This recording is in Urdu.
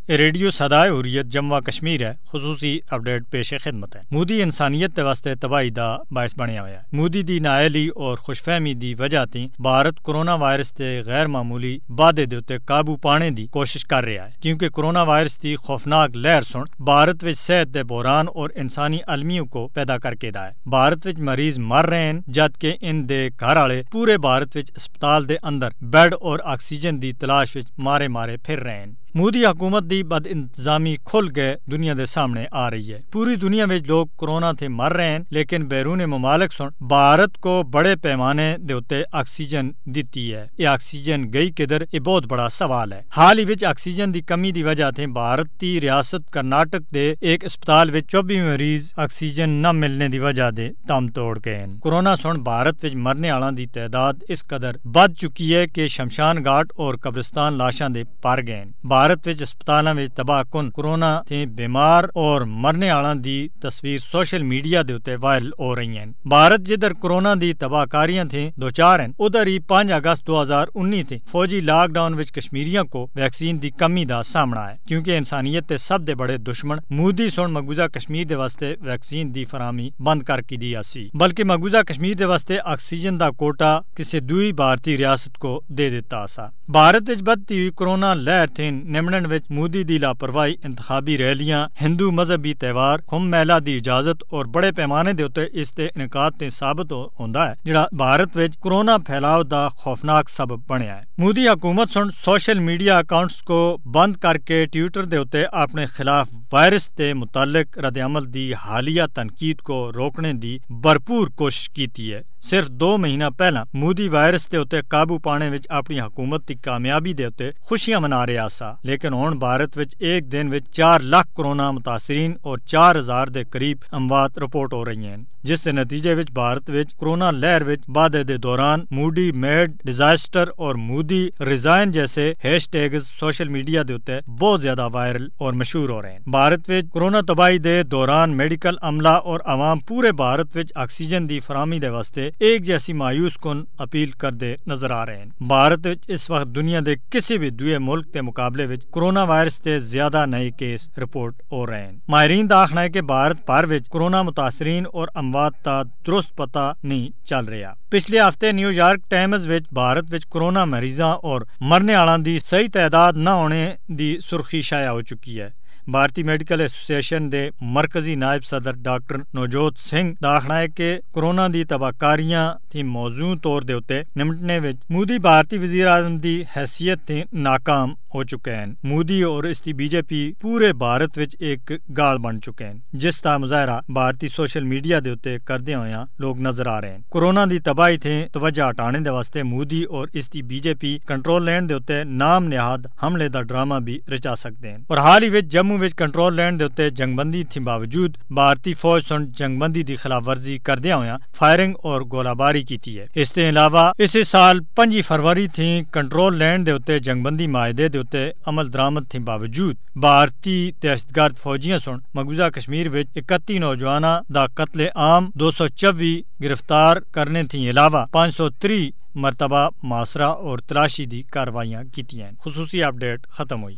ریڈیو صدائے حریت جموں کشمیر ہے خصوصی اپڈیٹ پیش خدمت ہے۔ مودی انسانیت واسطے تباہی دا باعث بنیا ہوا ہے۔ مودی دی نااہلی اور خوش فہمی دی وجہ تے بھارت کرونا وائرس تے غیر معمولی وعدے دے اتے قابو پانے دی کوشش کر رہا ہے، کیونکہ کرونا وائرس دی خوفناک لہر سن بھارت وچ صحت دے بحران اور انسانی المیوں کو پیدا کر کے دا ہے۔ بھارت وچ مریض مر رہے ہیں جبکہ ان دے گھر والے پورے بھارت وچ اسپتال دے اندر بیڈ اور آکسیجن دی تلاش وچ مارے پھر رہے ہیں۔ مودی حکومت دی بد انتظامی کھل گئے دنیا دے سامنے آ رہی ہے۔ پوری دنیا میں لوگ کرونا تھے مر رہے ہیں، لیکن بیرون ممالک سن بھارت کو بڑے پیمانے دے اتے آکسیجن دیتی ہے۔ یہ آکسیجن گئی کدھر، یہ بہت بڑا سوال ہے۔ حال ہی وچ آکسیجن دی کمی دی وجہ تھے بھارت دی ریاست کرناٹک دے ایک اسپتال وچ 24 مریض آکسیجن نہ ملنے دی وجہ دے دم توڑ گئے ہیں۔ کرونا سن بھارت وچ مرنے والوں دی تعداد اس قدر بڑھ چکی ہے کہ شمشان گھاٹ اور قبرستان لاشاں دے پر گئے ہیں۔ بھارت وچ اسپتالاں وچ تباہ کن کرونا تھے بیمار اور مرنے والاں دی تصویر سوشل میڈیا دے اتے وائرل ہو رہی ہیں۔ بھارت جدھر کرونا دی تباہ کاریاں تھیں دوچار ہیں، ادھر ہی 5 اگست 2019 تھے فوجی لاک ڈاؤن وچ کشمیریاں کو ویکسین دی کمی دا سامنا ہے، کیونکہ انسانیت تے سب دے بڑے دشمن مودی سن مقبوضہ کشمیر دے واسطے ویکسین دی فراہمی بند کر کی دی سی، بلکہ مقبوضہ کشمیر دے واسطے آکسیجن دا کوٹا کسی دوئی بھارتی ریاست کو دے دیتا سا۔ بھارت وچ بدتی ہوئی کرونا لہر تھیں نمٹن وچ مودی دی لاپرواہی انتخابی ریلیاں، ہندو مذہبی تہوار، کمبھ میلہ دی اجازت اور بڑے پیمانے دے اتے اس تے انعقاد تے ثابت ہوندا ہے، جڑا بھارت وچ کرونا پھیلاؤ دا خوفناک سبب بنیا ہے۔ مودی حکومت سن سوشل میڈیا اکاؤنٹس کو بند کر کے ٹویٹر دے اتے اپنے خلاف وائرس تے متعلق رد عمل دی حالیہ تنقید کو روکنے دی بھرپور کوشش کیتی ہے۔ صرف 2 مہینہ پہلا مودی وائرس دے اتے قابو پانے وچ اپنی حکومت دی کامیابی دے اتے خوشیاں منا رہا سا، لیکن ہن بھارت وچ ایک دن وچ 4 لاکھ کرونا متاثرین اور 4000 دے قریب اموات رپورٹ ہو رہی ہیں، جس دے نتیجے وچ بھارت وچ کرونا لہر وچ وعدے دے دوران مودی میڈ ڈیزاسٹر اور مودی ریزائن جیسے ہیش ٹیگز سوشل میڈیا دے اتے بہت زیادہ وائرل اور مشہور ہو رہے ہیں۔ بھارت وچ کرونا تباہی دے دوران میڈیکل عملہ اور عوام پورے بھارت وچ آکسیجن دی فراہمی دے واسطے ایک جیسی مایوس کن اپیل کردے نظر آ رہے ہیں۔ بھارت وچ اس وقت دنیا دے کسی بھی دوئے ملک دے مقابلے وچ کرونا وائرس تے زیادہ نئے کیس رپورٹ ہو رہے ہیں۔ ماہرین دا آخنا ہے کہ بھارت بھر وچ کرونا متاثرین اور اموات دا درست پتہ نہیں چل رہا۔ پچھلے ہفتے نیو یارک ٹائمز وچ بھارت وچ کرونا مریضاں اور مرنے والاں دی صحیح تعداد نہ ہونے دی سرخی شائع ہو چکی ہے۔ بھارتی میڈیکل ایسوسی ایشن دے مرکزی نائب صدر ڈاکٹر نوجوت سنگھ دا آخنا ہے کہ کرونا دی تباہ کاریاں تھی موضوع طور دے اتے نمٹنے وچ مودی بھارتی وزیر اعظم دی حیثیت تھی ناکام ہو چکے ہیں۔ مودی اور اس دی بی جے پی پورے بھارت وچ ایک گال بن چکے ہیں، جس دا مظاہرہ بھارتی سوشل میڈیا دے اتے کردے ہویاں لوگ نظر آ رہے ہیں۔ کرونا دی تباہی تھے توجہ ہٹانے دے واسطے مودی اور اس دی بی جے پی کنٹرول لینڈ دے اتے نام نہاد حملے دا ڈرامہ بھی رچا سکتے ہیں۔ اور حال ہی وچ جموں وچ کنٹرول لینڈ دے اتے جنگ بندی تھی باوجود بھارتی فوج سن جنگ بندی دی خلاف ورزی کردے ہویاں فائرنگ اور گولہ باری کیتی ہے۔ اس دے علاوہ اسی سال 5 فروری تھی کنٹرول لینڈ دے اتے جنگ بندی معاہدے دے اتے عمل درآمد تھی باوجود بھارتی دہشت گرد فوجیاں سن مقبوضہ کشمیر وچ 31 نوجواناں دا قتل عام، 224 گرفتار کرنے تھی علاوہ 530 مرتبہ محاصرہ اور تلاشی دی کاروائیاں کیتیاں۔ خصوصی اپڈیٹ ختم ہوئی۔